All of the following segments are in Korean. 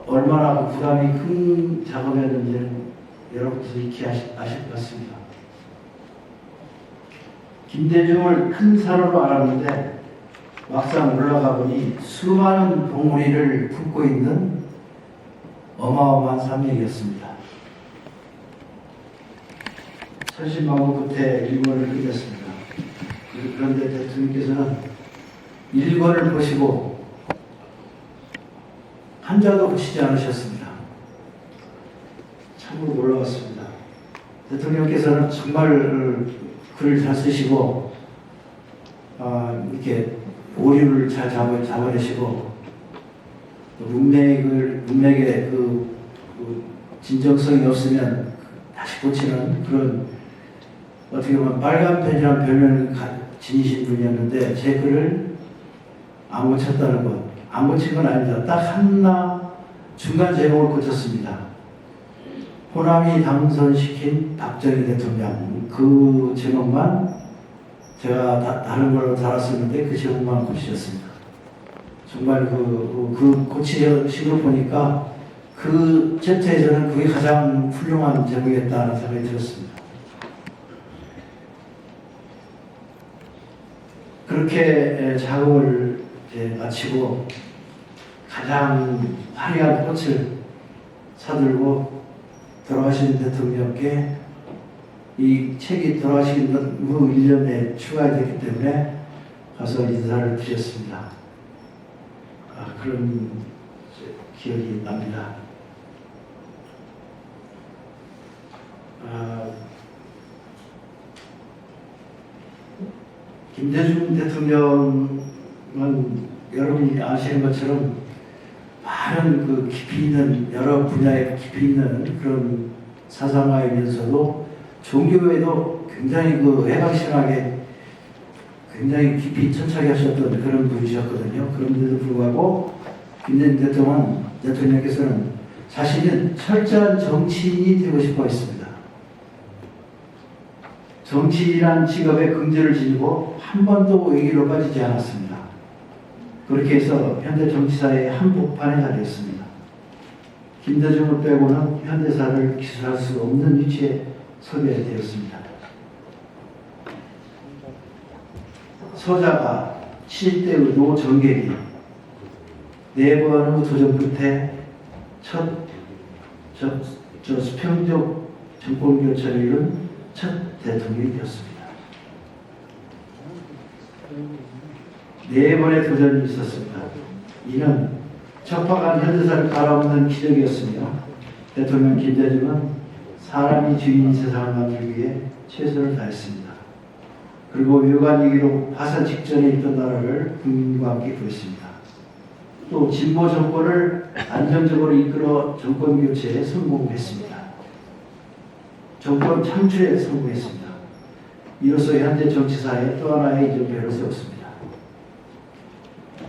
얼마나 부담이 큰 작업이었는지는 여러분께서 익히 아실 것 같습니다. 김대중을 큰 산으로 알았는데 막상 올라가 보니 수많은 봉우리를 품고 있는 어마어마한 산맥이었습니다. 천신만고 끝에 일권을 끝냈습니다. 그런데 대통령께서는 일권을 보시고 한자도 붙이지 않으셨습니다. 참으로 놀라웠습니다. 대통령께서는 정말 글을 잘 쓰시고 이렇게 오류를 잘 잡아내시고 문맥의 그 진정성이 없으면 다시 고치는 그런 어떻게 보면 빨간 펜이라는 별명을 지니신 분이었는데 제 글을 안 고쳤다는 것, 안 고친 건 아닙니다. 딱 하나 중간 제목을 고쳤습니다. 호남이 당선시킨 박정희 대통령, 그 제목만 제가 다른 걸로 달았었는데 그 제목만 고치셨습니다. 정말 그 고치식을 보니까 그 챕터에서는 그게 가장 훌륭한 제목이었다는 생각이 들었습니다. 그렇게 작업을 마치고 가장 화려한 꽃을 사들고 돌아가신 대통령께 이 책이 돌아가신 후 1년에 추가됐기 때문에 가서 인사를 드렸습니다. 그런 기억이 납니다. 김대중 대통령은 여러분이 아시는 것처럼 많은 그 깊이 있는 여러 분야에 깊이 있는 그런 사상가이면서도 종교에도 굉장히 그 해방신학에 굉장히 깊이 천착해 하셨던 그런 분이셨거든요. 그런데도 불구하고 김대중 대통령께서는 자신은 철저한 정치인이 되고 싶어 했습니다. 정치인이란 직업에 긍지를 지니고 한 번도 외기로 빠지지 않았습니다. 그렇게 해서 현대 정치사의 한복판에 자리했습니다. 김대중을 빼고는 현대사를 기술할 수 없는 위치에 서게 되었습니다. 서자가 7대의 노정객이 4번의 도전 끝에 첫 수평적 정권교체를 이룬 첫 대통령이 되었습니다. 4번의 도전이 있었습니다. 이는 척박한 현대사를 갈아엎는 기적이었으며 대통령 김대중은 사람이 주인인 세상을 만들기 위해 최선을 다했습니다. 그리고 외관위기로 파산 직전에 있던 나라를 국민과 함께 구했습니다. 또 진보 정권을 안정적으로 이끌어 정권 교체에 성공했습니다. 정권 창출에 성공했습니다. 이로써 현재 정치사에 또 하나의 이정표를 세웠습니다.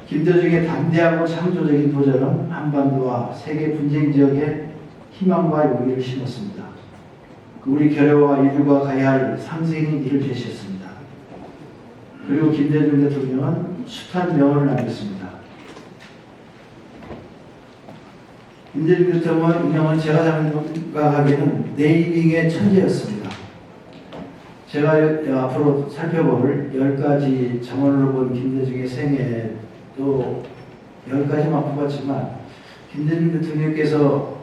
김대중의 담대하고 창조적인 도전은 한반도와 세계 분쟁 지역에 희망과 용기를 심었습니다. 우리 결여와 인류가 가야 할 상생의 길을 제시했습니다. 그리고 김대중 대통령은 숱한 명언을 남겼습니다. 김대중 대통령은 제가 생각하기에는 네이밍의 천재였습니다. 제가 앞으로 살펴볼 10가지 정언으로 본 김대중의 생애도 10가지만 뽑았지만 김대중 대통령께서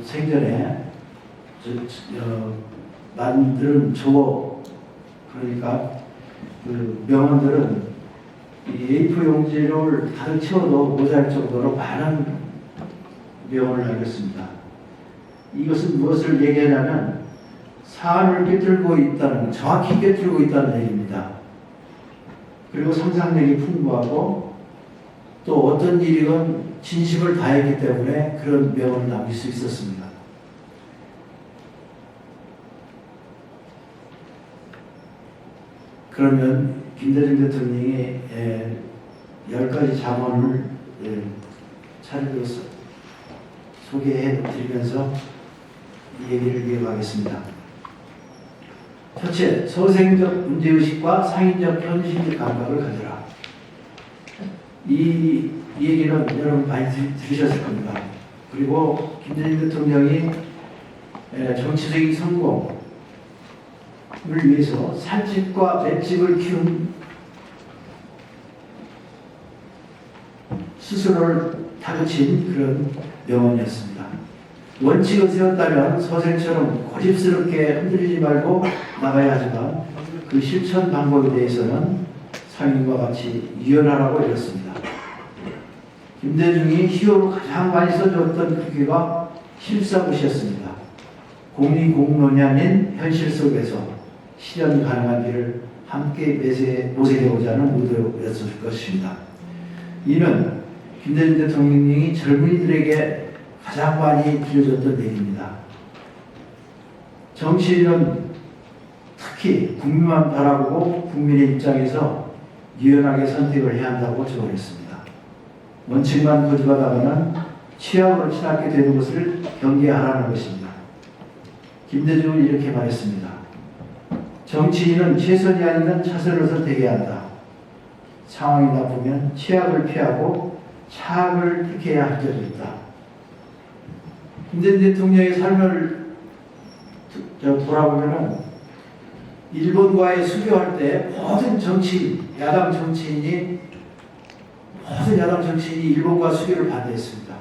생전에 만드는 그러니까 그 명언들은 이 A4 용지를 가득 채워도 모자랄 정도로 많은 명언을 남겼습니다. 이것은 무엇을 얘기하냐면 사안을 꿰뚫고 있다는, 정확히 꿰뚫고 있다는 얘기입니다. 그리고 상상력이 풍부하고 또 어떤 일이건 진심을 다했기 때문에 그런 명언을 남길 수 있었습니다. 그러면 김대중 대통령이 10가지 잠언을 차례로 소개해 드리면서 이 얘기를 이어가겠습니다. 첫째, 서생적 문제의식과 상인적 현실적 감각을 가져라. 이 이 얘기는 여러분 많이 들으셨을 겁니다. 그리고 김대중 대통령이 정치적인 성공을 위해서 살집과 맷집을 키운 스스로를 다그친 그런 명언이었습니다. 원칙을 세웠다면 서생처럼 고집스럽게 흔들리지 말고 나가야 하지만 그 실천 방법에 대해서는 상인과 같이 유연하라고 이랬습니다. 김대중이 히어로 가장 많이 써줬던 글귀가 실사굿이었습니다. 공리공론이 아닌 현실 속에서 실현 가능한 길을 함께 모색해보자 하는 의도였을 것입니다. 이는 김대중 대통령이 젊은이들에게 가장 많이 들려줬던 얘기입니다. 정치인은 특히 국민만 바라보고 국민의 입장에서 유연하게 선택을 해야 한다고 적어냈습니다. 원칙만 고집하다가는 취약으로 치닫게 되는 것을 경계하라는 것입니다. 김대중은 이렇게 말했습니다. 정치인은 최선이 아니면 차선을 선택해야 한다. 상황이 나쁘면 취약을 피하고 차악을 택해야 할 때도 있다. 김대중 대통령의 삶을 돌아보면 일본과의 수교할 때 모든 야당 정치인이 일본과 수교를 반대했습니다.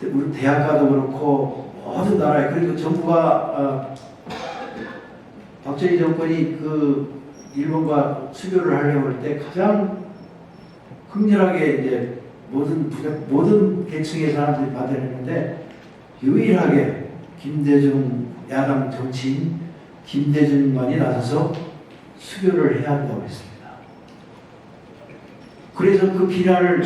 우리 대학가도 그렇고 모든 나라에, 그리고 정부가 박정희 정권이 그 일본과 수교를 하려고 할 때 가장 극렬하게 이제 모든 계층의 사람들이 반대했는데 유일하게 김대중 야당 정치인 김대중만이 나서서 수교를 해야 한다고 했습니다. 그래서 그 비난을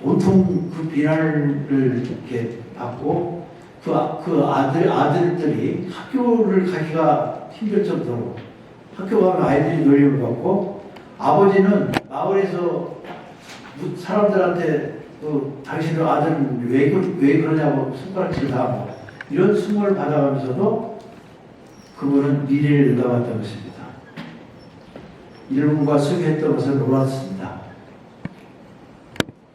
온통 그 비난을 이렇게 받고 그 아들들이 학교를 가기가 힘들 정도로 학교 가면 아이들이 놀림을 받고 아버지는 마을에서 사람들한테 당신의 아들은 왜 그러냐고 손가락질 당하고 이런 수모를 받아가면서도 그분은 미래를 내다봤던 것입니다. 일본과 수교했던 것을 놀았습니다.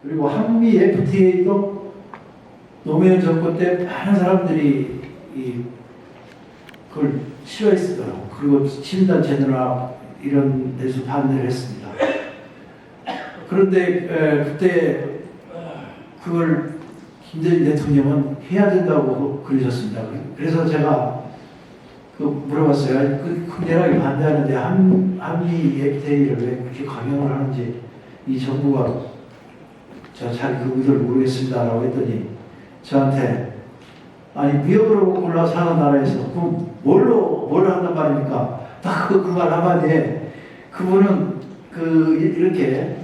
그리고 한미 FTA도 노무현 정권 때 많은 사람들이 그걸 싫어했어요. 그리고 시민단체들이나 이런 데서 반대를 했습니다. 그런데 그때 그걸 김대중 대통령은 해야 된다고 그러셨습니다. 그래서 제가 물어봤어요. 극렬하게 반대하는데 한미 FTA를 왜 그렇게 강행을 하는지 이 정부가 잘 그 의도를 모르겠습니다라고 했더니 저한테 아니 무역으로 올라사는 나라에서 그럼 뭘 한단 말입니까? 딱 그 말 한마디에 그분은 이렇게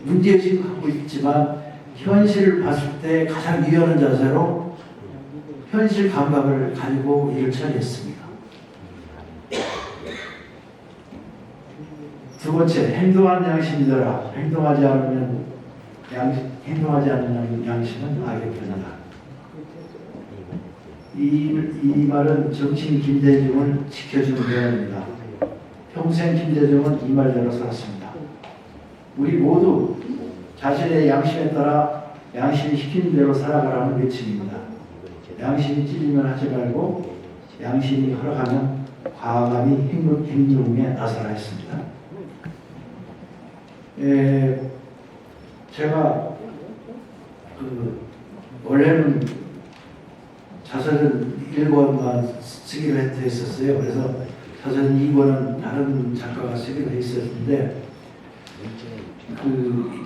문제의식을 갖고 있지만 현실을 봤을 때 가장 유연한 자세로 현실 감각을 가지고 일을 처리했습니다. 두 번째, 행동하는 양심이더라. 행동하지 않는 양심은 악의 편이다. 이 말은 정치인 김대중을 지켜주는 표현입니다. 평생 김대중은 이 말대로 살았습니다. 우리 모두 자신의 양심에 따라 양심이 시키는 대로 살아가라는 외침입니다. 양심이 찔리면 하지 말고 양심이 허락하면 과감히 행동에 나서라 했습니다. 제가 원래는 자서전 1권만 쓰기로 했었어요. 그래서 자서전 2권은 다른 작가가 쓰기로 했었는데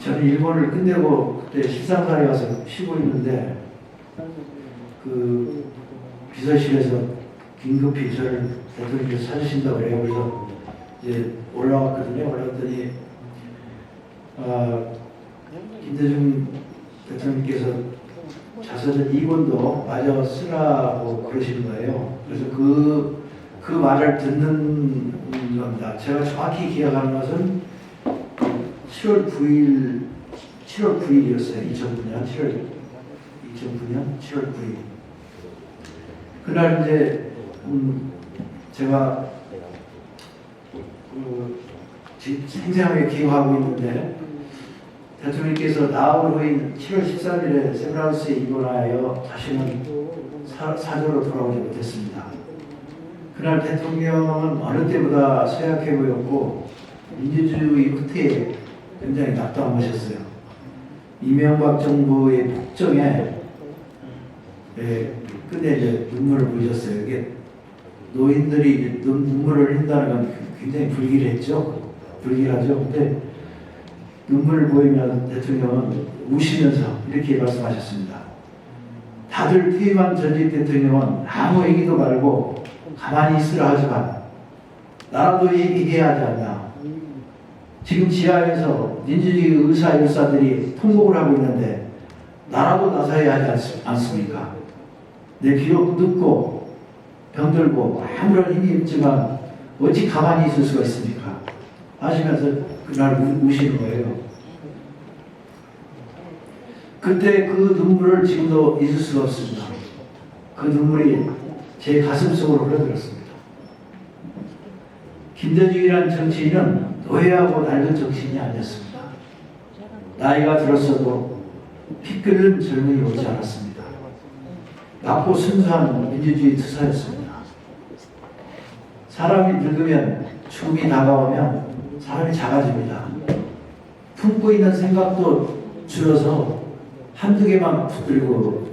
저는 1권을 끝내고 그때 실상사에 가서 쉬고 있는데 비서실에서 긴급히 저를 대통령께서 찾으신다고 그래요. 그래서 이제 올라왔거든요. 올라왔더니 김대중 대통령께서 자서전 2권도 마저 쓰라고 그러시는 거예요. 그래서 그 말을 듣는 겁니다. 제가 정확히 기억하는 것은 7월 9일이었어요. 2009년 7월 9일. 그날 이제 제가 생생하게 기억하고 있는데 대통령께서 나흘 후인 7월 13일에 세브란스에 입원하여 다시는 사저로 돌아오지 못했습니다. 그날 대통령은 어느 때보다 쇠약해 보였고 민주주의 후퇴에 굉장히 낙담하셨어요. 이명박 정부의 폭정에 끝내 이제 눈물을 보이셨어요. 이게 노인들이 눈물을 흘린다는 건 굉장히 불길했죠. 불길하죠. 근데 눈물을 보이면 대통령은 우시면서 이렇게 말씀하셨습니다. 다들 퇴임한 전직 대통령은 아무 얘기도 말고 가만히 있으라 하지만 나라도 얘기해야 하지 않나. 지금 지하에서 민주주의 의사 열사들이 통곡을 하고 있는데 나라도 나서야 하지 않습니까? 내 비록 늙고 병들고 아무런 힘이 없지만 어찌 가만히 있을 수가 있습니까? 하시면서 그날 우시는 거예요. 그때 그 눈물을 지금도 잊을 수가 없습니다. 그 눈물이 제 가슴 속으로 흘러들었습니다. 김대중이라는 정치인은 노예하고 낡은 정치인이 아니었습니다. 나이가 들었어도 피 끓는 젊은이 오지 않았습니다. 낮고 순수한 민주주의 투사였습니다. 사람이 늙으면 죽음이 다가오면 사람이 작아집니다. 품고 있는 생각도 줄어서 한두 개만 붙들고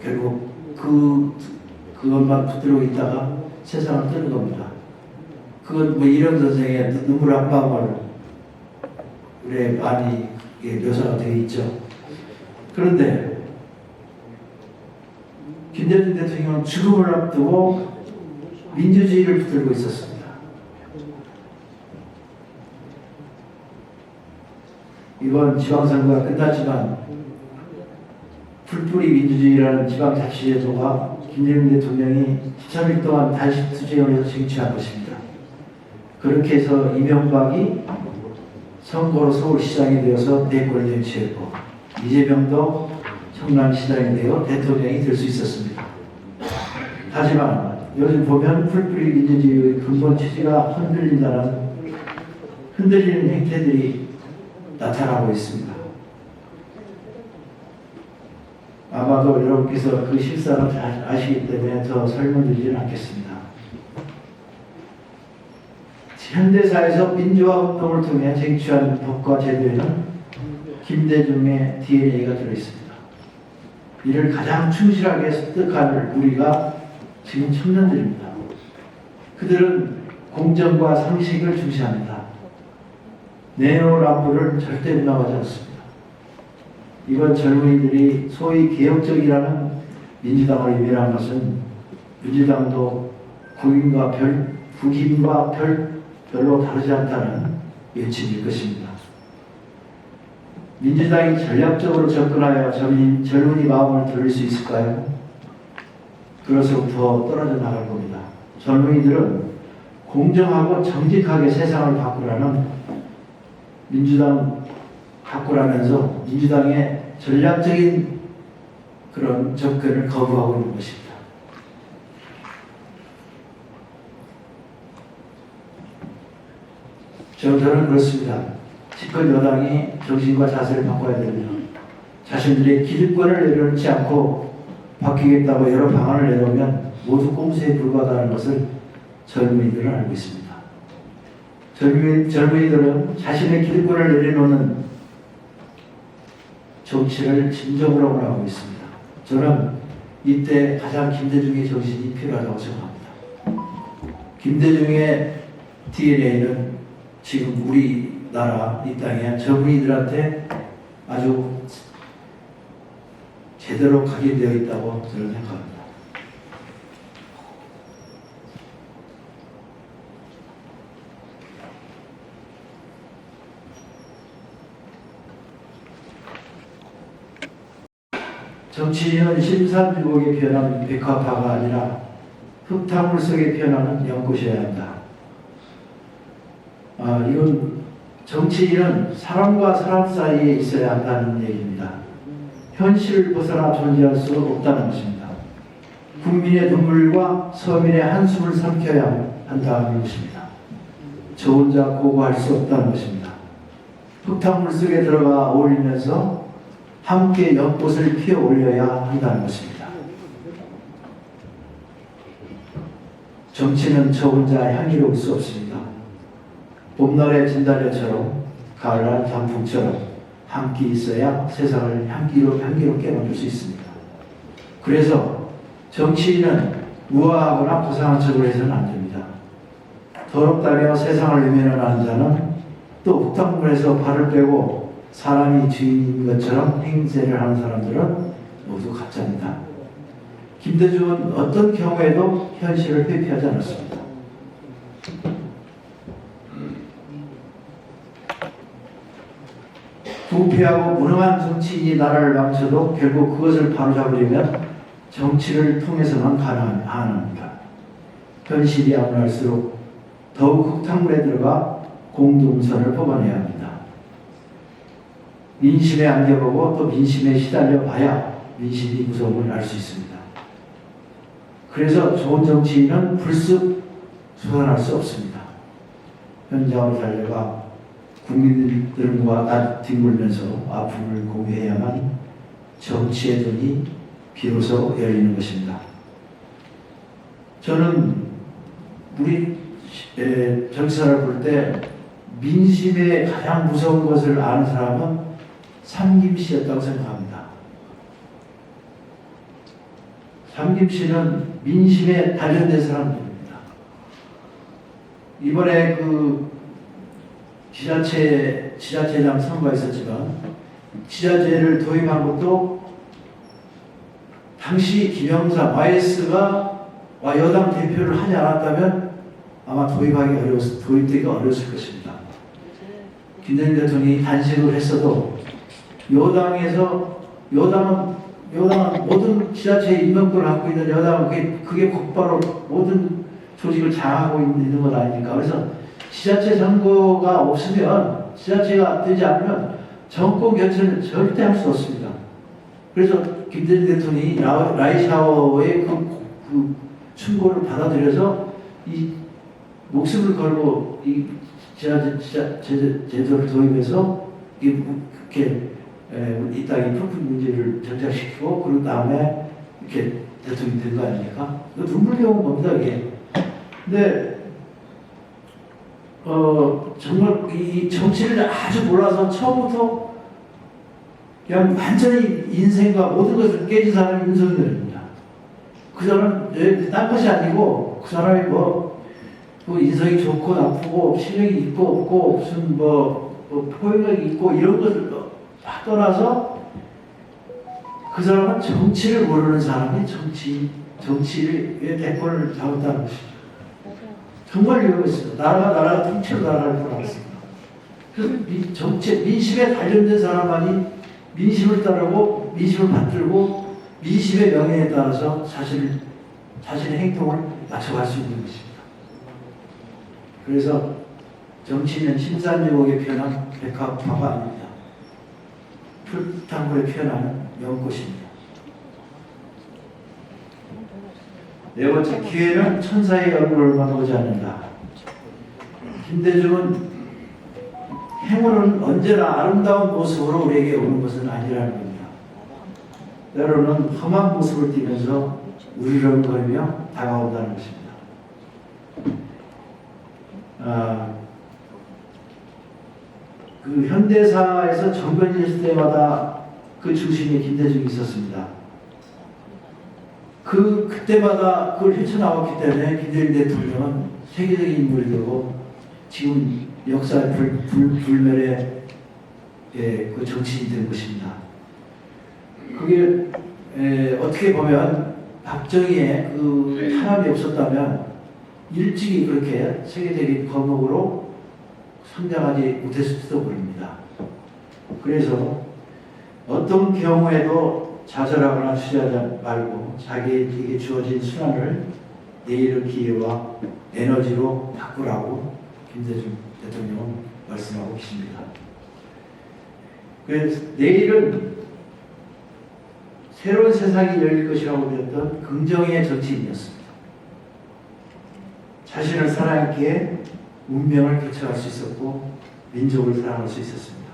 결국 그것만 붙들고 있다가 세상을 뜨는 겁니다. 그건 뭐 이런 선생의 눈물 한 방울에 많이 묘사가 되어 있죠. 그런데 김대중 대통령은 죽음을 앞두고 민주주의를 붙들고 있었습니다. 이번 지방선거가 끝났지만 풀뿌리 민주주의라는 지방자치제도가 김대중 대통령이 13일 동안 단식 투쟁을 해서 쟁취한 것입니다. 그렇게 해서 이명박이 선거로 서울시장이 되어서 대권을 쟁취했고 이재명도 성남시장이 되어 대통령이 될 수 있었습니다. 하지만 요즘 보면 풀뿌리 민주주의의 근본 취지가 흔들리는 행태들이 나타나고 있습니다. 아마도 여러분께서 그 실상을 잘 아시기 때문에 더 설명드리지는 않겠습니다. 현대사에서 민주화 운동을 통해 쟁취한 법과 제도에는 김대중의 DNA가 들어있습니다. 이를 가장 충실하게 습득할 우리가 지금 청년들입니다. 그들은 공정과 상식을 중시합니다. 내로남불을 절대 무너하지 않습니다. 이번 젊은이들이 소위 개혁적이라는 민주당을 이별한 것은 민주당도 국인과 별로 다르지 않다는 외침일 것입니다. 민주당이 전략적으로 접근하여 젊은이 마음을 돌릴 수 있을까요? 그로서부터 떨어져 나갈 겁니다. 젊은이들은 공정하고 정직하게 세상을 바꾸라는 민주당 바꾸라면서 민주당의 전략적인 그런 접근을 거부하고 있는 것입니다. 저는 그렇습니다. 집권 여당이 정신과 자세를 바꿔야 됩니다. 자신들의 기득권을 내려놓지 않고 바뀌겠다고 여러 방안을 내놓으면 모두 꼼수에 불과하다는 것을 젊은이들은 알고 있습니다. 젊은이들은 자신의 기득권을 내려놓는 정치를 진정으로 원하고 있습니다. 저는 이때 가장 김대중의 정신이 필요하다고 생각합니다. 김대중의 DNA는 지금 우리나라 이 땅에 젊은이들한테 아주 제대로 각인되어 있다고 저는 생각합니다. 정치인은 심산주곡에 피어난 백화파가 아니라 흙탕물 속에 피어나는 연꽃이어야 한다. 이건 정치인은 사람과 사람 사이에 있어야 한다는 얘기입니다. 현실을 벗어나 존재할 수 없다는 것입니다. 국민의 눈물과 서민의 한숨을 삼켜야 한다는 것입니다. 저 혼자 고고할 수 없다는 것입니다. 흙탕물 속에 들어가 어울리면서 함께 연꽃을 피워 올려야 한다는 것입니다. 정치는 저 혼자 향기로울 수 없습니다. 봄날의 진달래처럼 가을날 단풍처럼 함께 있어야 세상을 향기롭게 만들 수 있습니다. 그래서 정치인은 우아하거나 고상한 척을 해서는 안 됩니다. 더럽다며 세상을 외면하는 자는 또 흙탕물에서 발을 빼고 사람이 주인인 것처럼 행세를 하는 사람들은 모두 가짜입니다. 김대중은 어떤 경우에도 현실을 회피하지 않았습니다. 부패하고 무능한 정치인이 나라를 망쳐도 결국 그것을 바로잡으려면 정치를 통해서만 가능합니다. 현실이 암울할수록 더욱 흙탕물에 들어가 공동선을 뽑아내야 합니다. 민심에 안겨보고 또 민심에 시달려 봐야 민심이 무서움을 알 수 있습니다. 그래서 좋은 정치인은 불쑥 솟아날 수 없습니다. 현장으로 달려가 국민들과 뒹굴면서 아픔을 공유해야만 정치의 눈이 비로소 열리는 것입니다. 저는 우리 정치사를 볼 때 민심의 가장 무서운 것을 아는 사람은 삼김씨였다고 생각합니다. 삼김씨는 민심에 단련된 사람들입니다. 이번에 그 지자체장 선거가 있었지만 지자체를 도입한 것도 당시 김영삼 YS가 여당 대표를 하지 않았다면 아마 도입되기가 어려웠을 것입니다. 김대중 대통령이 단식을 했어도 여당은 모든 지자체의 임명권을 갖고 있는 여당은 그게 곧바로 모든 조직을 장악하고 있는 것 아닙니까? 그래서 지자체 선거가 없으면, 지자체가 되지 않으면 정권 교체는 절대 할 수 없습니다. 그래서 김대중 대통령이 라이샤오의 그 충고를 받아들여서 이 목숨을 걸고 이 제도를 도입해서 이렇게 이 땅의 풀풀 문제를 정착시키고 그런 다음에 이렇게 대통령이 된 거 아닙니까? 눈물겨운 겁니다, 이게. 근데 정말 이 정치를 아주 몰라서 처음부터 그냥 완전히 인생과 모든 것을 깨진 사람이 윤석열입니다. 그 사람은 딴 것이 아니고 그 사람이 뭐 인성이 좋고 나쁘고 실력이 있고 없고 무슨 포용력이 있고 이런 것을 다 떠나서 그 사람은 정치를 모르는 사람이 정치를 대권을 잡았다는 것이죠. 정말 위험했습니다. 나라가 통째로 나라를 돌아갔습니다. 그래서 민심에 단련된 사람만이 민심을 따르고 민심을 받들고 민심의 명예에 따라서 자신의 행동을 맞춰갈 수 있는 것입니다. 그래서 정치는 심산유곡에 피어난 백합화가 아닙니다. 풀탕물에 피어나는 연꽃입니다. 네 번째, 기회는 천사의 얼굴을 만나보지 않는다. 김대중은 행운은 언제나 아름다운 모습으로 우리에게 오는 것은 아니라는 겁니다. 때로는 험한 모습을 띠면서 우리렁거리며 다가온다는 것입니다. 그 현대사에서 정변이 있을 때마다 그 중심에 김대중이 있었습니다. 그때마다 그걸 헤쳐나왔기 때문에 김대중 대통령은 세계적인 인물이 되고 지금 역사의 불멸의 그 정치인이 된 것입니다. 그게 어떻게 보면 박정희의 그 탄압이 없었다면 일찍이 그렇게 세계적인 거목으로 성장하지 못했을지도 모릅니다. 그래서 어떤 경우에도 좌절하거나 취하지 말고 자기에게 주어진 순환을 내일의 기회와 에너지로 바꾸라고 김대중 대통령은 말씀하고 계십니다. 그래서 내일은 새로운 세상이 열릴 것이라고 믿었던 긍정의 정치인이었습니다. 자신을 사랑했기에 운명을 개척할 수 있었고 민족을 사랑할 수 있었습니다.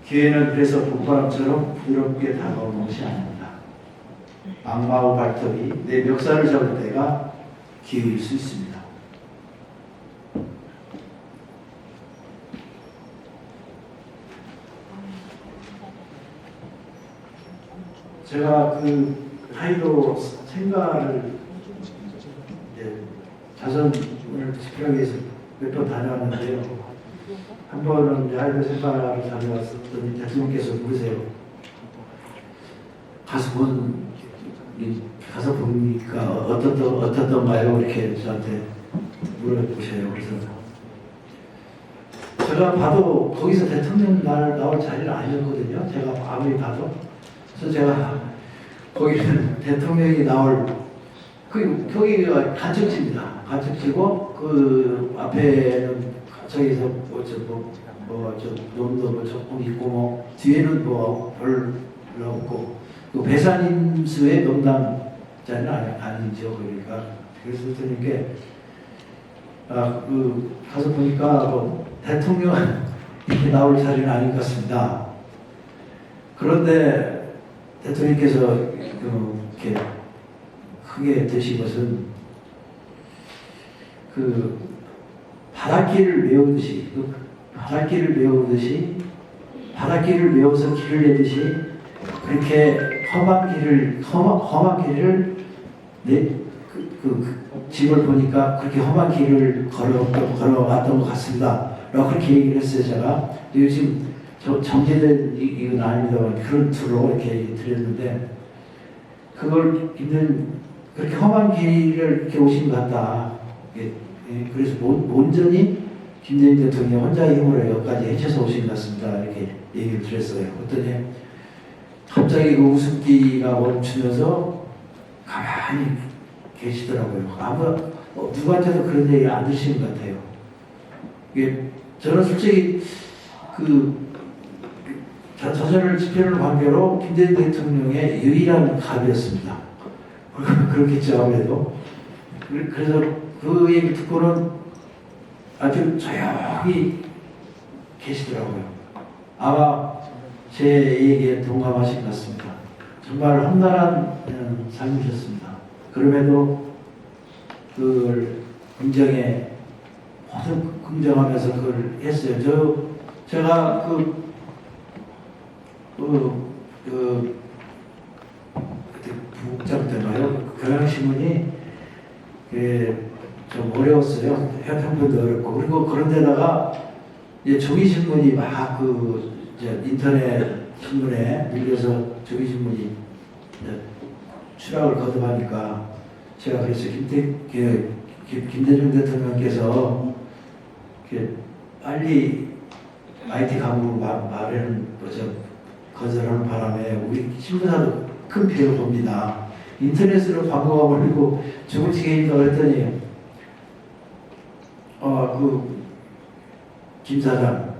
기회는 그래서 봄바람처럼 부드럽게 다가오는 것이 아닙니다. 악마의 발톱이 내 멱살을 잡을 때가 기회일 수 있습니다. 제가 그 하이도 생가를 자선을 지키기 위해서 몇 번 다녀왔는데요. 한 번은 하이도 생가를 다녀왔었더니 대통령께서 물으세요. 가서 보니까 어떻던가요? 이렇게 저한테 물어보셔요. 그래서 제가 봐도 거기서 대통령 나올 자리는 아니었거든요. 제가 아무리 봐도. 그래서 제가 거기는 대통령이 나올 거기가 간척지입니다. 간척지고 그 앞에는 저기서 놈도 조금 있고 뭐 뒤에는 별로 없고 그 배산임수의 명당자는 아니죠. 그러니까 그래서 드린 가서 보니까 대통령 이렇게 나올 자리는 아닌 것 같습니다. 그런데 대통령께서 이렇게 크게 드신 것은 그 바닷길을 메워서 길을 내듯이 그렇게 험한 길을 집을 보니까 그렇게 험한 길을 걸어왔던 것 같습니다. 라고 그렇게 얘기를 했어요. 제가 요즘 정제된 이건 아닙니다만 그런 투로 이렇게 드렸는데 그걸 그렇게 험한 길을 이렇게 오신 것 같다. 그래서 온전히 김대중 대통령 혼자의 힘으로 여기까지 헤쳐서 오신 것 같습니다. 이렇게 얘기를 드렸어요. 그랬더니 갑자기 그 웃음기가 멈추면서 가만히 계시더라고요. 누구한테도 그런 얘기 안 드시는 것 같아요. 저는 솔직히 자전을 집회를 관계로 김대중 대통령의 유일한 갑이었습니다. 그렇겠죠, 아무래도. 그래서 그 얘기 듣고는 아주 조용히 계시더라고요. 아마 제 얘기에 동감하신 것 같습니다. 정말 험난한 삶이셨습니다. 그럼에도 그걸 긍정하면서 그걸 했어요. 제가 부국장 때가요. 경향신문이 좀 어려웠어요. 형편도 어렵고. 그리고 그런데다가 종이신문이 막 인터넷 신문에 밀려서 종이신문이 추락을 거듭하니까 제가 그래서 김대중 대통령께서 빨리 IT 강국으로 거절하는 바람에 우리 신문사도 큰 피해를 봅니다. 인터넷으로 광고가 걸리고 죽을지게 있다고 했더니 김 사장,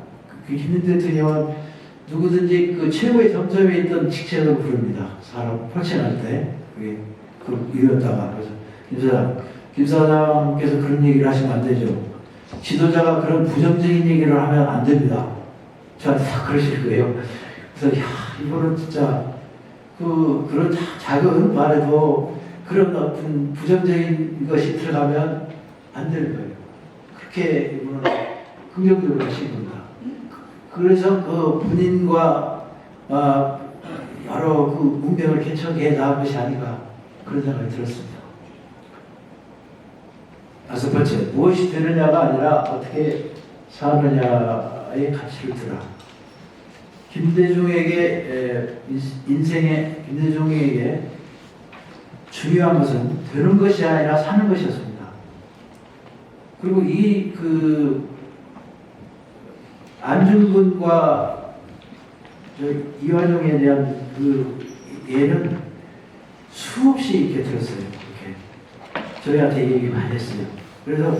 김대중 대통령은 누구든지 그 최고의 정점에 있던 직책으로 부릅니다. 사람 펄칭할 때 그게 이었다가 그래서 김 사장께서 그런 얘기를 하시면 안 되죠. 지도자가 그런 부정적인 얘기를 하면 안 됩니다. 저한테 다 그러실 거예요. 그래서 이거는 진짜 그런 작은 말에도 그런 어떤 부정적인 것이 들어가면 안 되는 거예요. 그렇게 이분은 긍정적으로 하신 겁니다. 그래서 본인과 여러 운명을 개척해 나간 것이 아닌가 그런 생각이 들었습니다. 다섯 번째, 무엇이 되느냐가 아니라 어떻게 사느냐의 가치를 두라. 김대중에게 중요한 것은 되는 것이 아니라 사는 것이었습니다. 그리고 안중근과 이완용에 대한 예는 수없이 이렇게 들었어요. 이렇게 저희한테 얘기 많이 했어요. 그래서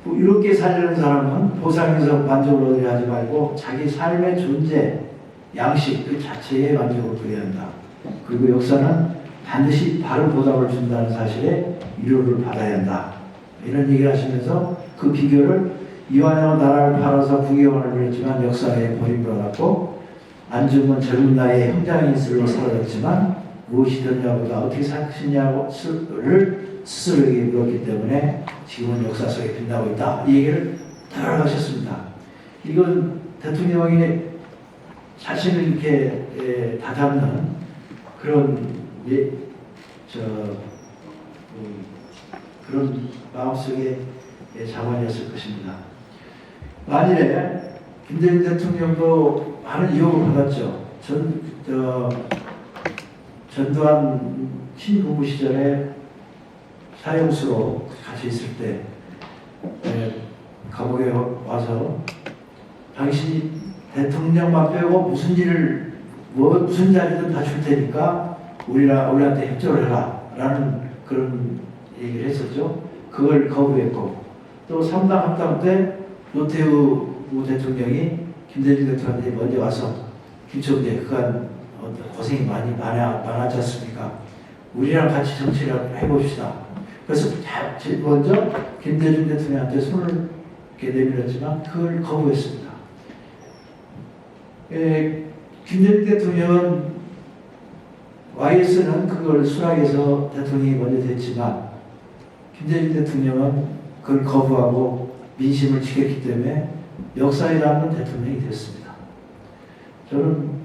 이렇게 살려는 사람은 보상에서 만족을 하지 말고 자기 삶의 존재, 양식 그 자체에 만족을 부려야 한다. 그리고 역사는 반드시 바른 보답을 준다는 사실에 위로를 받아야 한다. 이런 얘기를 하시면서 그 비결을 이완용은 나라를 팔아서 부귀영화를 누렸지만 역사에 버림받았고 안중은 젊은 나이에 형장인술로 사라졌지만 무엇이 됐냐보다 어떻게 생각했냐고를 스스로에게 물었기 때문에 지금은 역사 속에 빛나고 있다. 이 얘기를 돌아가셨습니다. 이건 대통령이 자신을 이렇게 다잡는 그런 그런 마음속의 자만이었을 것입니다. 만일에 김대중 대통령도 많은 이용을 받았죠. 전두환 신군부 시절에 사형수로 같이 있을 때 감옥에 와서 당신이 대통령만 빼고 무슨 자리든 다 줄 테니까 우리한테 협조를 해라 라는 그런 얘기를 했었죠. 그걸 거부했고 또 3당 합당 때 노태우 대통령이 김대중 대통령한테 먼저 와서 김총재 그간 고생이 많이 많았지 않습니까? 우리랑 같이 정치를 해봅시다. 그래서 먼저 김대중 대통령한테 손을 이렇게 내밀었지만 그걸 거부했습니다. 김대중 대통령은 YS는 그걸 수락해서 대통령이 먼저 됐지만 김대중 대통령은 그걸 거부하고 민심을 지켰기 때문에 역사에 남는 대통령이 됐습니다. 저는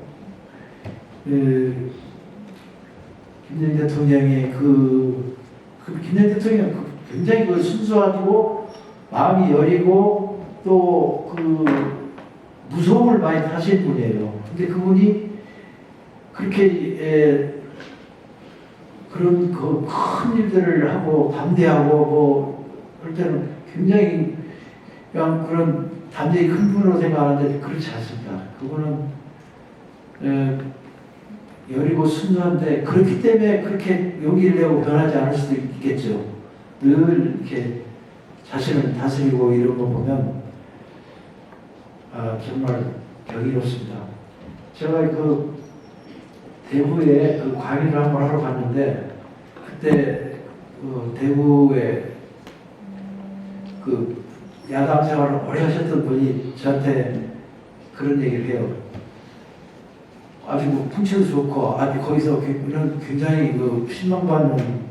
김대중 대통령의 김대중 대통령 굉장히 순수하고 마음이 여리고 또 무서움을 많이 타신 분이에요. 근데 그분이 그렇게 그런 큰 일들을 하고 담대하고 그럴 때는 굉장히 그냥 그런 담대히 큰 분으로 생각하는데 그렇지 않습니다. 그분은 여리고 순수한데 그렇기 때문에 그렇게 용기를 내고 변하지 않을 수도 있겠죠. 늘 이렇게 자신을 다스리고 이런 거 보면 정말 경이롭습니다. 제가 대구에 강의를 한번 하러 갔는데 그때 대구에 야당 생활을 오래 하셨던 분이 저한테 그런 얘기를 해요. 아주 풍채도 좋고 아주 거기서 굉장히 신망받는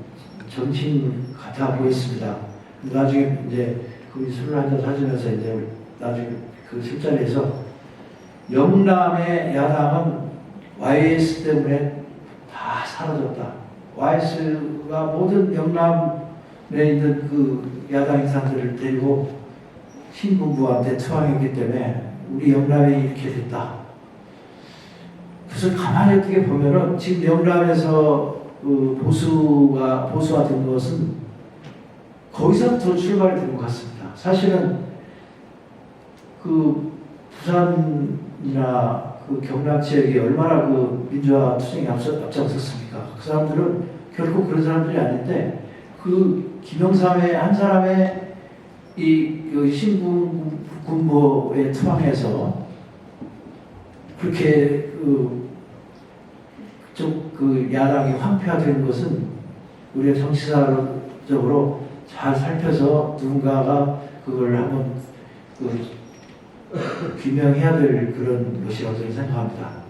정치인 같아 보였습니다. 나중에 이제 술을 한잔 사주면서 이제 나중에 그 술자리에서 영남의 야당은 YS 때문에 다 사라졌다. YS가 모든 영남에 있는 야당 인사들을 데리고 신군부한테 투항했기 때문에 우리 영남이 이렇게 됐다. 그래서 가만히 어떻게 보면은 지금 영남에서 보수가 된 것은 거기서부터 출발이 된 것 같습니다. 사실은 부산이나 경남 지역이 얼마나 민주화 투쟁에 앞장섰습니까? 그 사람들은 결코 그런 사람들이 아닌데 김영삼의 한 사람의 신군부에 투항해서 그렇게 야당이 황폐화된 것은 우리가 정치사적으로 잘 살펴서 누군가가 그걸 한번 규명해야 될 그런 것이라고 저는 생각합니다.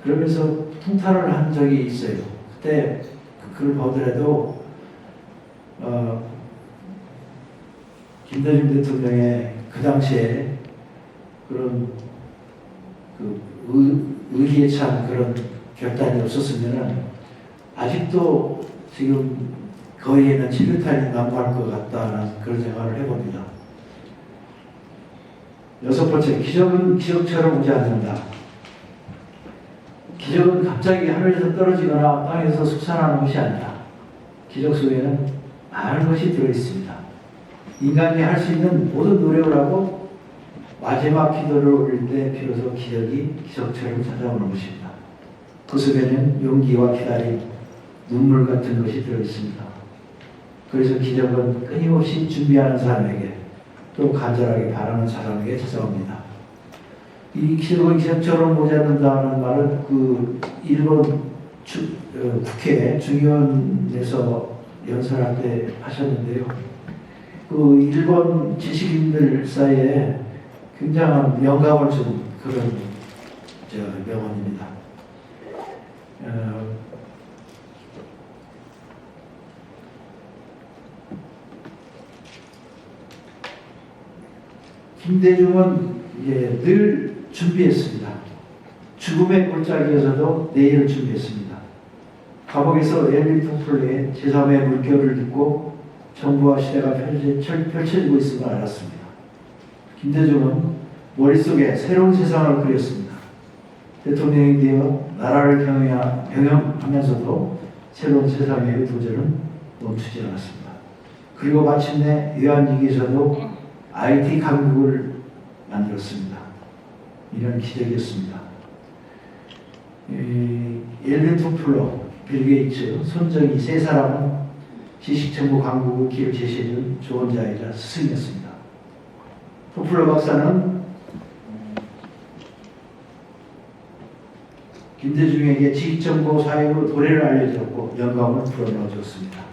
그러면서 통탄을 한 적이 있어요. 그때 그걸 보더라도 김대중 대통령의 그 당시에 그런 의리에 찬 그런 결단이 없었으면 아직도 지금 거리에는 700탄이 남부할 것 같다는 그런 생각을 해봅니다. 여섯 번째, 기적은 기적처럼 오지 않는다. 기적은 갑자기 하늘에서 떨어지거나 땅에서 솟아나는 것이 아니다. 기적 속에는 많은 것이 들어있습니다. 인간이 할 수 있는 모든 노력을 하고 마지막 기도를 올릴 때 비로소 기적이 기적처럼 찾아오는 것입니다. 그 속에는 용기와 기다림, 눈물 같은 것이 들어있습니다. 그래서 기적은 끊임없이 준비하는 사람에게 또 간절하게 바라는 사람에게 찾아옵니다. 이 기적은 기적처럼 오지 않는다는 말은 일본 국회 중의원에서 연설할 때 하셨는데요. 그 일본 지식인들 사이에 굉장한 명감을 준 그런 명언입니다. 김대중은 늘 준비했습니다. 죽음의 골짜기에서도 내일을 준비했습니다. 감옥에서 엘빈 토플레의 제3의 물결을 듣고 정부와 시대가 펼쳐지고 있음을 알았습니다. 김대중은 머릿속에 새로운 세상을 그렸습니다. 대통령이 되어 나라를 경영하면서도 새로운 세상의 도전은 멈추지 않았습니다. 그리고 마침내 외환위기에서도 IT 강국을 만들었습니다. 이런 기적이었습니다. 엘빈 토플러, 빌 게이츠, 손정희 세 사람은 지식정보 강국의 길을 제시해준 조언자이자 스승이었습니다. 토플러 박사는 김대중에게 지식정보 사회의 도래를 알려주었고 영감을 불어넣어 주었습니다.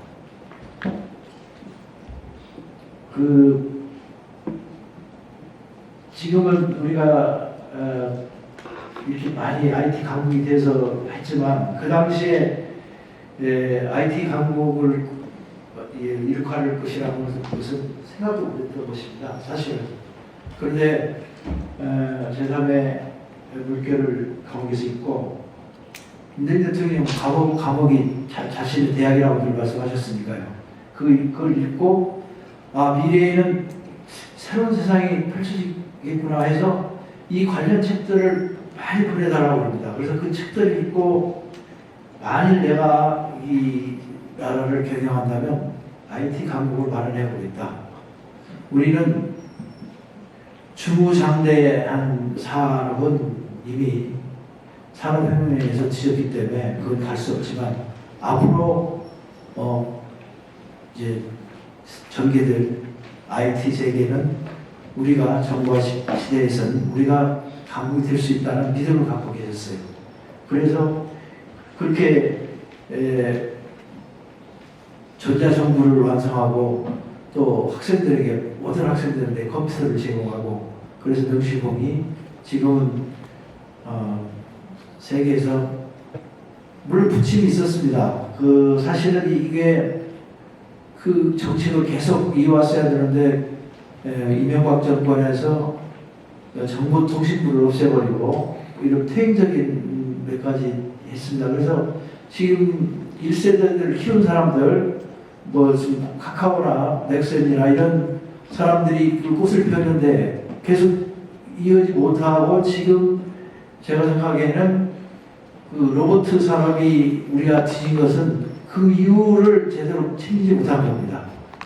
지금은 우리가 이렇게 많이 IT 강국이 돼서 했지만 그 당시에 IT 강국을 일으킬 것이라는 것은 생각도 못했던 것입니다. 사실은. 그런데 제3의 물결을 감옥에서 읽고 김대중 대통령 감옥이 자신의 대학이라고 늘 말씀하셨으니까요. 그걸 읽고 미래에는 새로운 세상이 펼쳐지겠구나 해서 이 관련 책들을 많이 보내달라고 합니다. 그래서 그 책들을 읽고 만일 내가 이 나라를 경영한다면 IT 강국을 마련해 보겠다. 우리는 주무장대한 산업은 이미 산업혁명에서 지었기 때문에 그건 갈 수 없지만 앞으로 이제 전개될 IT 세계는 우리가 정보화 시대에서는 우리가 강국이 될 수 있다는 믿음을 갖고 계셨어요. 그래서 그렇게 전자정부를 완성하고 또 학생들에게 모든 학생들에게 컴퓨터를 제공하고 그래서 능시공이 지금은 세계에서 물론 부침이 있었습니다. 사실은 이게 그 정책을 계속 이어왔어야 되는데 이명박 정권에서 정보통신부를 없애버리고 이런 퇴행적인 몇 가지 했습니다. 그래서 지금 1세대들을 키운 사람들 지금 카카오나 넥센이나 이런 사람들이 그 꽃을 폈는데 계속 이어지 못하고 지금 제가 생각하기에는 그 로봇 산업이 우리가 뒤진 것은 그 이유를 제대로 챙기지 못한 겁니다.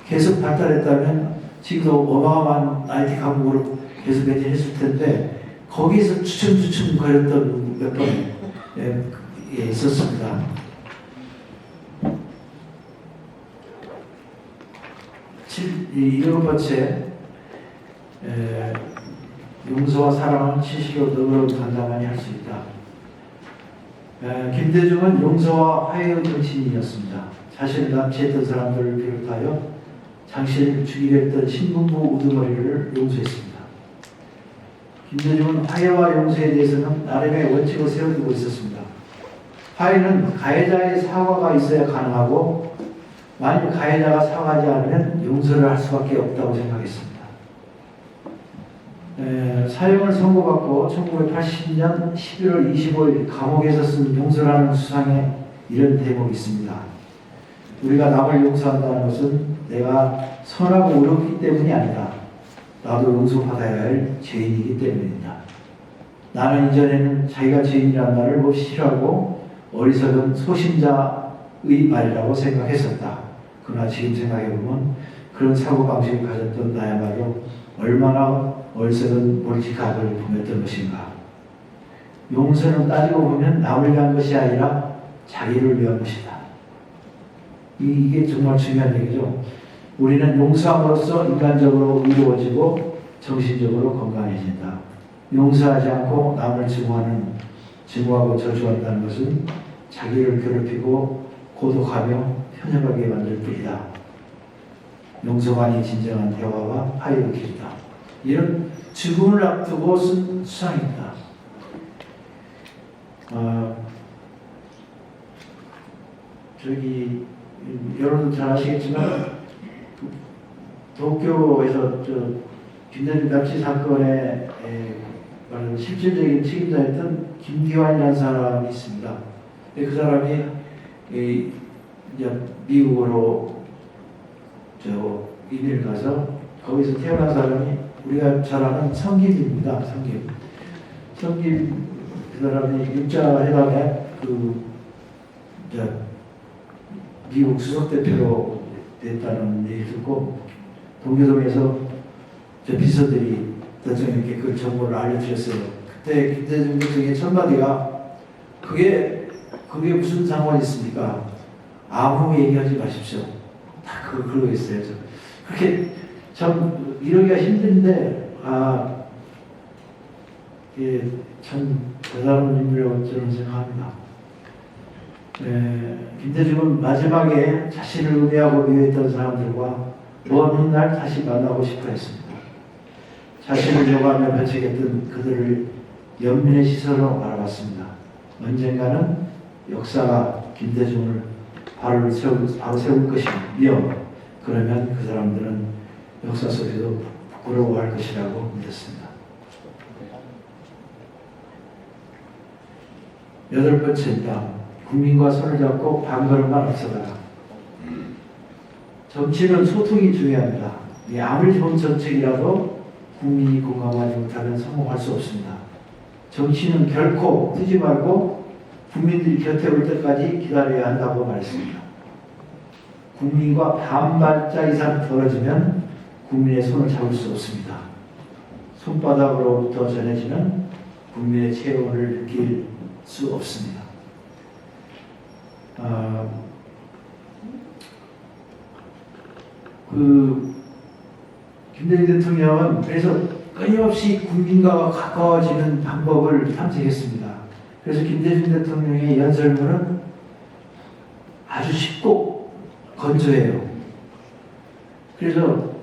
계속 발달했다면 지금도 어마어마한 IT 강국으로 계속 매진했을 텐데 거기서 주춤주춤 거렸던 몇 번 있었습니다. 일곱 번째, 용서와 사랑은 치시로 너그러운 감당만이 할 수 있다. 김대중은 용서와 화해의 정치인이었습니다. 자신을 납치했던 사람들을 비롯하여 당신을 죽이려 했던 신분부 우두머리를 용서했습니다. 김대중은 화해와 용서에 대해서는 나름의 원칙을 세워두고 있었습니다. 화해는 가해자의 사과가 있어야 가능하고 만일 가해자가 사과하지 않으면 용서를 할 수밖에 없다고 생각했습니다. 사형을 선고받고 1980년 11월 25일 감옥에서 쓴 용서라는 수상에 이런 대목이 있습니다. 우리가 남을 용서한다는 것은 내가 선하고 의롭기 때문이 아니라 나도 용서받아야 할 죄인이기 때문이다. 나는 이전에는 자기가 죄인이라는 말을 몹시 싫어하고 어리석은 소심자의 말이라고 생각했었다. 그러나 지금 생각해보면 그런 사고방식을 가졌던 나야말로 얼마나 어리석은 몰직각을 범했던 것인가. 용서는 따지고 보면 남을 위한 것이 아니라 자기를 위한 것이다. 이게 정말 중요한 얘기죠. 우리는 용서함으로써 인간적으로 의로워지고 정신적으로 건강해진다. 용서하지 않고 남을 증오하고 저주한다는 것은 자기를 괴롭히고 고독하며 편협하게 만들 뿐이다. 용서만이 진정한 대화와 화해의 길이다. 이런 죽음을 앞두고 쓴 수상입니다. 여러분 잘 아시겠지만 도쿄에서 김대중 납치 사건의 실질적인 책임자였던 김기환이라는 사람이 있습니다. 그 사람이 이제 미국으로 이민을 가서 거기서 태어난 사람이 우리가 잘 아는 성김입니다. 성김 그 사람이 육자회담에 미국 수석대표로 됐다는 얘기 듣고 동교동에서 비서들이 대통령께 그 정보를 알려주셨어요. 그때 김대중 대통령의 첫 마디가 그게 무슨 상관이 있습니까? 아무 얘기하지 마십시오. 다 그러고 있어요. 그렇게 참 이러기가 힘든데 이게 참 대단한 인물이라고 저는 생각합니다. 김대중은 마지막에 자신을 의미하고 미워했던 사람들과 먼 훗날 다시 만나고 싶어 했습니다. 자신을 요구하며 배척했던 그들을 연민의 시선으로 바라봤습니다. 언젠가는 역사가 김대중을 바로 세울 것이며 그러면 그 사람들은 역사 속에도 부끄러워할 것이라고 믿었습니다. 8번째입니다. 국민과 손을 잡고 반걸음만 앞서가라. 정치는 소통이 중요합니다. 아무리 좋은 정책이라도 국민이 공감하지 못하면 성공할 수 없습니다. 정치는 결코 뜨지 말고 국민들이 곁에 올 때까지 기다려야 한다고 말했습니다. 국민과 반발짝 이상 떨어지면 국민의 손을 잡을 수 없습니다. 손바닥으로부터 전해지는 국민의 체온을 느낄 수 없습니다. 김대중 대통령은 그래서 끊임없이 국민과 가까워지는 방법을 탐색했습니다. 그래서 김대중 대통령의 연설문은 아주 쉽고 건조해요. 그래서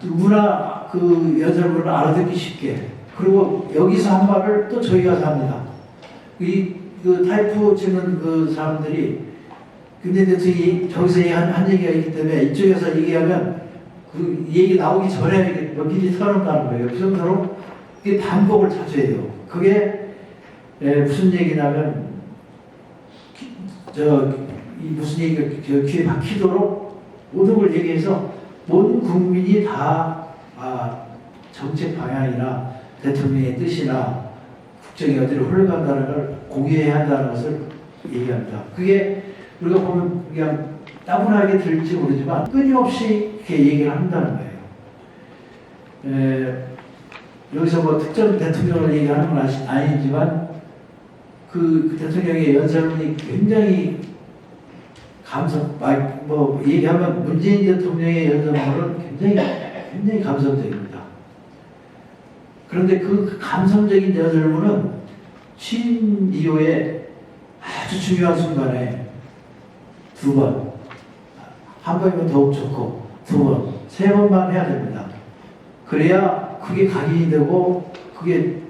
누구나 그 연설문을 알아듣기 쉽게, 그리고 여기서 한 말을 또 저기 가서 합니다. 그 타이프 치는 그 사람들이 김대중 대통령이 저기서 한 얘기가 있기 때문에 이쪽에서 얘기하면 그 얘기 나오기 전에 몇 길이 털어놓는다는 거예요. 그 정도로 이게 반복을 자주 해요. 그게 무슨 얘기냐면 무슨 얘기가 귀에 박히도록 모든 걸 얘기해서 모든 국민이 다 정책 방향이나 대통령의 뜻이나 국정이 어디로 흘러간다는 걸 공유해야 한다는 것을 얘기합니다. 그게 우리가 보면 그냥 따분하게 들릴지 모르지만 끊임없이 이렇게 얘기를 한다는 거예요. 여기서 뭐 특정 대통령을 얘기하는 건 아니지만 그 대통령의 연설문이 굉장히 얘기하면 문재인 대통령의 연설문은 굉장히 감성적입니다. 그런데 그 감성적인 연설문은 취임 이후에 아주 중요한 순간에 2번, 한 번이면 더욱 좋고 2번, 3번만 해야 됩니다. 그래야 그게 각인이 되고 그게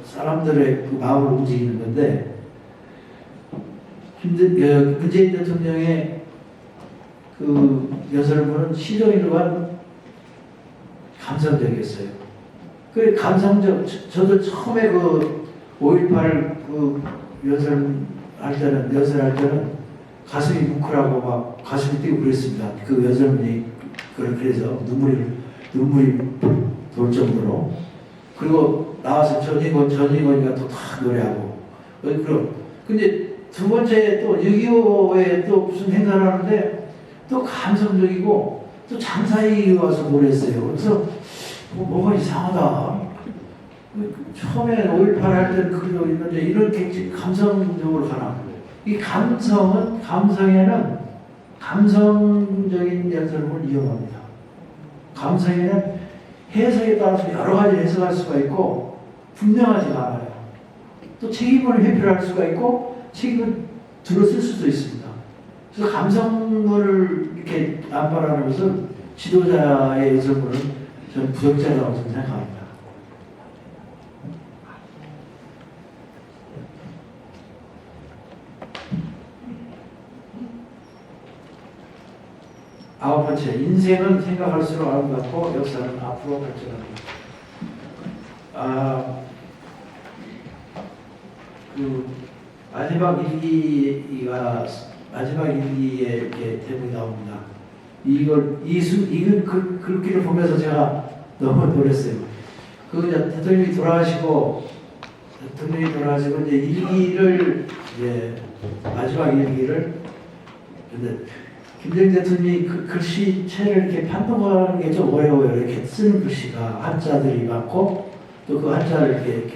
사람들의 그 마음을 움직이는 건데, 문재인 대통령의 그 연설문은 시정일관 감성적이었어요. 그 저도 처음에 그 5.18 그 연설할 때는 가슴이 뭉클하고 막 가슴이 뛰고 그랬습니다. 그 연설문이 그래서 눈물이 돌 정도로. 그리고 나와서 전인권이가 또 다 노래하고. 근데 2번째 또 6.25에 또 무슨 행사를 하는데 또 감성적이고 또 장사에 와서 노래했어요. 그래서 뭐가 이상하다. 처음에 5.18 할 때는 그거 있는데 이렇게 감성적으로 가나. 이 감성에는 감성적인 연설문을 이용합니다. 감성에는 해석에 따라서 여러 가지 해석할 수가 있고 분명하지 않아요. 또 책임을 회피할 수가 있고 책임을 들어쓸 수도 있습니다. 그래서 감성을 이렇게 남발하는 것은 지도자의 여성분은 저는 부적절하다고 생각합니다. 아홉 번째, 인생은 생각할수록 아름답고 역사는 앞으로 발전합니다. 마지막 일기에 이렇게 대목이 나옵니다. 이걸 그 글귀를 보면서 제가 너무 놀랐어요. 대통령이 돌아가시고 이제 일기를 마지막 일기를 근데 김대중 대통령이 그 글씨체를 이렇게 판독하는 게 좀 어려워요. 이렇게 쓰는 글씨가 한자들이 많고 또 그 한자를 이렇게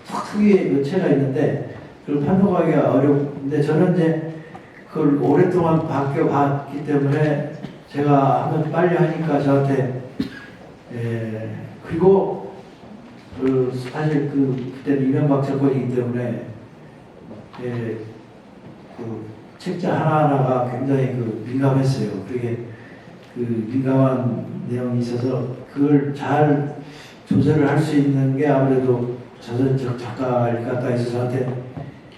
특유의 그 체가 있는데 그걸 판독하기가 어려운데 저는 이제 그걸 오랫동안 바뀌어봤기 때문에 제가 하면 빨리 하니까 저한테 그리고 사실 그때는 이명박 정권이기 때문에 그 책자 하나하나가 굉장히 민감했어요. 그게 민감한 내용이 있어서 그걸 잘 조절을 할 수 있는 게 아무래도 자전적 작가일 것 같다 해서 저한테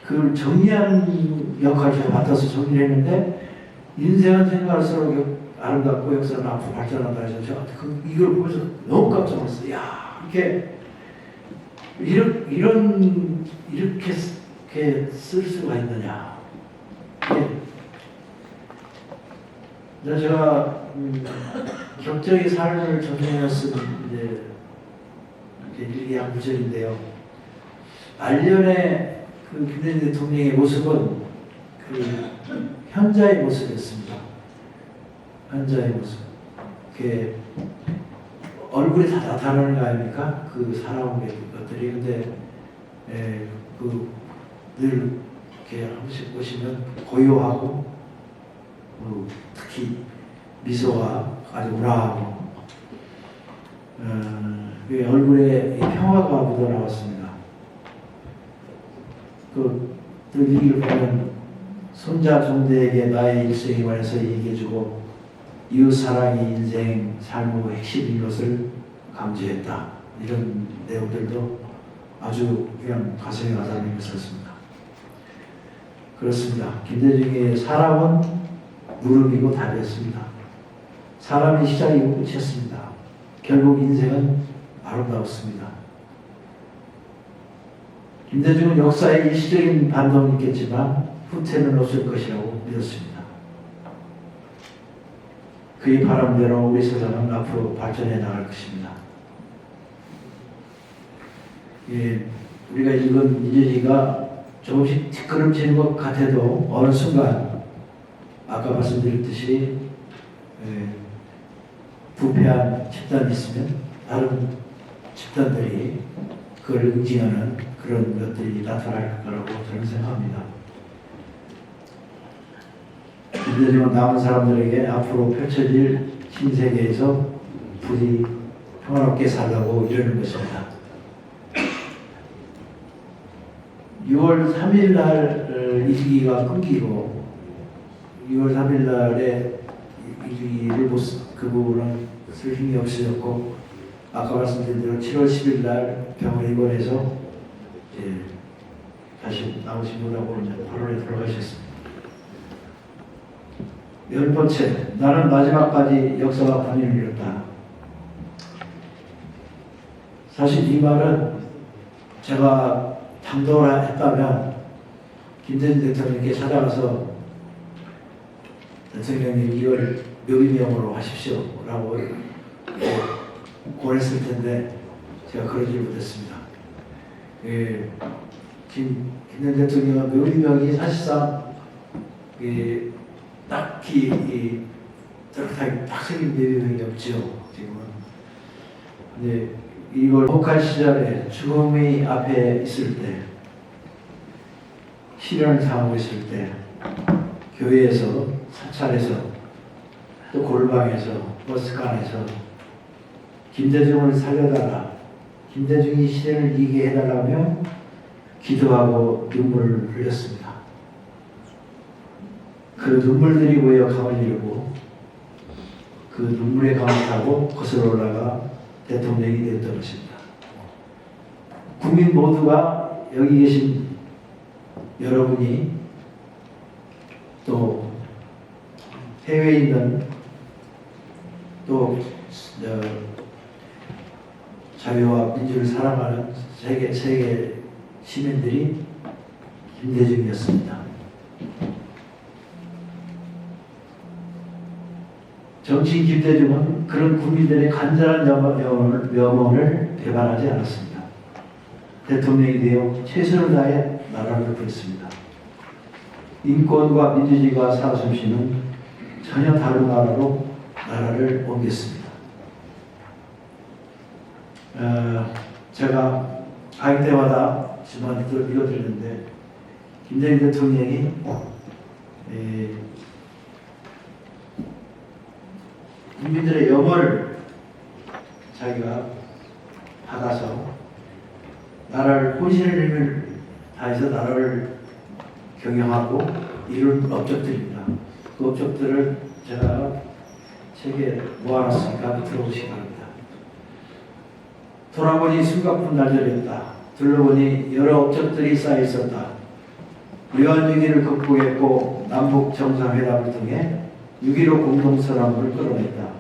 그걸 정리하는 역할을 제가 맡아서 정리를 했는데 인생은 생각할수록 아름답고 역사는 앞으로 발전한다 해서 제가 이걸 보면서 너무 깜짝 놀랐어요. 야, 이렇게 쓸 수가 있느냐. 제가 격정의 삶을 전해서 쓴 일기 한 구절인데요. 말년에 김대중 대통령의 모습은 현자의 모습이었습니다. 현자의 모습. 얼굴이 다 나타나는 거 아닙니까? 살아온 것들이. 근데 늘 이렇게 한 번씩 보시면 고요하고 특히 미소가 아주 우아하고 얼굴에 평화가 묻어나왔습니다. 또 일기를 보면 손자 종대에게 나의 일생에 관해서 얘기해주고 이웃 사랑이 인생 삶의 핵심인 것을 강조했다. 이런 내용들도 아주 그냥 가슴에 와닿는 것이었습니다. 그렇습니다. 김대중의 사람은 무릎이고 답이었습니다. 사람이 시작이고 끝이었습니다. 결국 인생은 아름다웠습니다. 김대중은 역사에 일시적인 반동이 있겠지만 후퇴는 없을 것이라고 믿었습니다. 그의 바람대로 우리 세상은 앞으로 발전해 나갈 것입니다. 우리가 읽은 이재지가 조금씩 뒷걸음치는 것 같아도 어느 순간 아까 말씀드렸듯이 부패한 집단이 있으면 다른 집단들이 그걸 응징하는 그런 것들이 나타날 거라고 저는 생각합니다. 김대중은 남은 사람들에게 앞으로 펼쳐질 신세계에서 부디 평화롭게 살라고 이러는 것입니다. 6월 3일 날 일기가 끊기고 6월 3일 날에 일기를 그 부분은 쓸 힘이 없어졌고 아까 말씀드린 대로 7월 10일 날 병원에 입원해서 다시 나오지 못하고 이제 8월에 들어가셨습니다. 10번째, 나는 마지막까지 역사와 분위기를 이뤘다. 사실 이 말은 제가 당도를 했다면 김대중 대통령께 찾아가서 대통령님 이걸 묘기명으로 하십시오 라고 권했을 텐데 제가 그러지 못했습니다. 김대중 대통령은 묘기명이 사실상 딱히 저렇게 딱 생긴 묘기명이 없죠. 지금은. 근데 이걸 혹한 시절에 죽음의 앞에 있을 때, 시련을 당하고 있을 때, 교회에서, 사찰에서, 또 골방에서, 버스칸에서 김대중을 살려달라, 김대중이 시련을 이기게 해달라며 기도하고 눈물을 흘렸습니다. 그 눈물들이 모여 강을 이루고 그 눈물의 강을 타고 거슬러 올라가 대통령이 되었던 것입니다. 국민 모두가 여기 계신 여러분이 또 해외에 있는 또 자유와 민주를 사랑하는 세계 시민들이 김대중이었습니다. 정치인 김대중은 그런 국민들의 간절한 염원을 배반하지 않았습니다. 대통령이 되어 최선을 다해 나라를 구했습니다. 인권과 민주주의가 살아숨쉬는 전혀 다른 나라로 나라를 옮겼습니다. 제가 가입 때마다 지금 읽어드리는데 김대중 대통령이 국민들의 염원을 자기가 받아서 나라를 혼신의 힘을 다해서 나라를 경영하고 이룰 업적들입니다. 그 업적들을 제가 책에 모아놨으니까 들어보시기 바랍니다. 돌아보니 숨가쁜 날들이었다. 둘러보니 여러 업적들이 쌓여 있었다. 외환위기를 극복했고 남북 정상회담을 통해 6.15 공동선언문을 끌어냈다.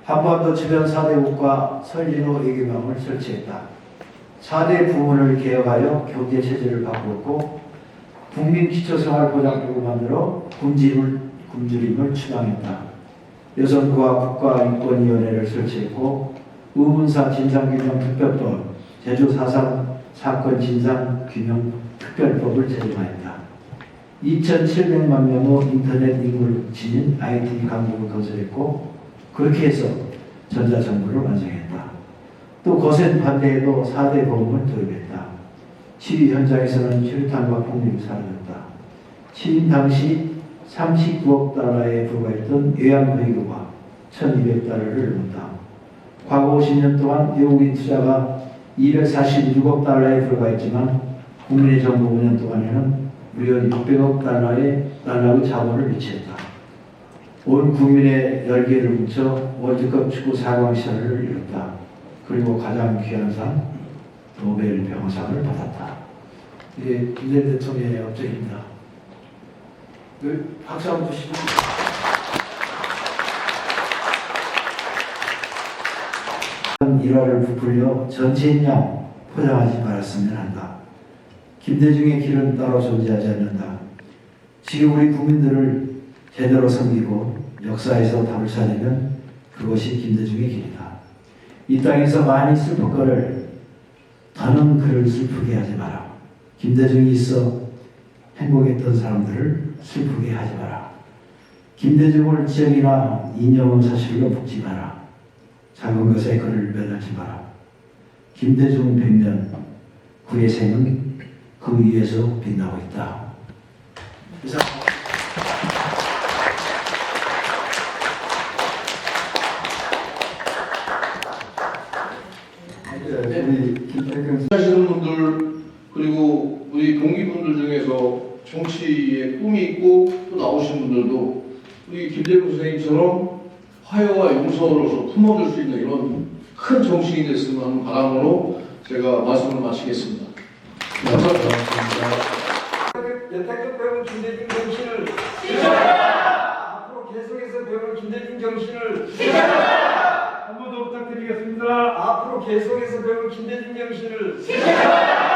한반도 주변 4대국과 설진호 외교망을 설치했다. 4대 부문을 개혁하여 경제체제를 바꾸었고 국민기초생활보장법을 만들어 굶주림을 추방했다. 여성부와 국가인권위원회를 설치했고 의문사 진상규명특별법, 제주 4.3 사건 진상규명 특별법을 제정하였다. 2,700만 명의 인터넷 인구를 지닌 IT 강국을 건설했고 그렇게 해서 전자정부를 완성했다. 또 거센 반대에도 4대 보험을 도입했다. 치위 현장에서는 혈탄과 폭력이 사라졌다. 취임 당시 39억 달러에 불과했던 외환외교가 1,200달러를 넘었다. 과거 50년 동안 외국인 투자가 246억 달러에 불과했지만 국민의 정부 5년 동안에는 무려 600억 달러의 자본을 유치했다. 온 국민의 열기를 뭉쳐 월드컵 축구 4강 시설을 이뤘다. 그리고 가장 귀한 상 노벨 평화상을 받았다. 이게 김대중 대통령의 업적입니다. 박수 한번 주시면. 일화를 부풀려 전체인 양 포장하지 말았으면 한다. 김대중의 길은 따로 존재하지 않는다. 지금 우리 국민들을 제대로 섬기고 역사에서 답을 찾으면 그것이 김대중의 길이다. 이 땅에서 많이 슬플 거를 더는 그를 슬프게 하지 마라. 김대중이 있어 행복했던 사람들을 슬프게 하지 마라. 김대중을 지역이나 이념의 사실로 묶지 마라. 작은 것에 그를 매달지 마라. 김대중 100년 그의 생은 그 위에서 빛나고 있다. 이상. 하시는 분들 그리고 우리 동기분들 중에서 정치에 꿈이 있고 또 나오신 분들도 우리 김대중 선생님처럼 화해와 용서로서 품어줄 수 있는 이런 큰 정치인이 됐으면 하는 바람으로 제가 말씀을 마치겠습니다. 감사합니다. 여태껏 배운 김대중 정신을 실천하라. 앞으로 계속해서 배울 김대중 정신을 실천하라. 한 번 더 부탁드리겠습니다. 앞으로 계속해서 배울 김대중 정신을 실천하라.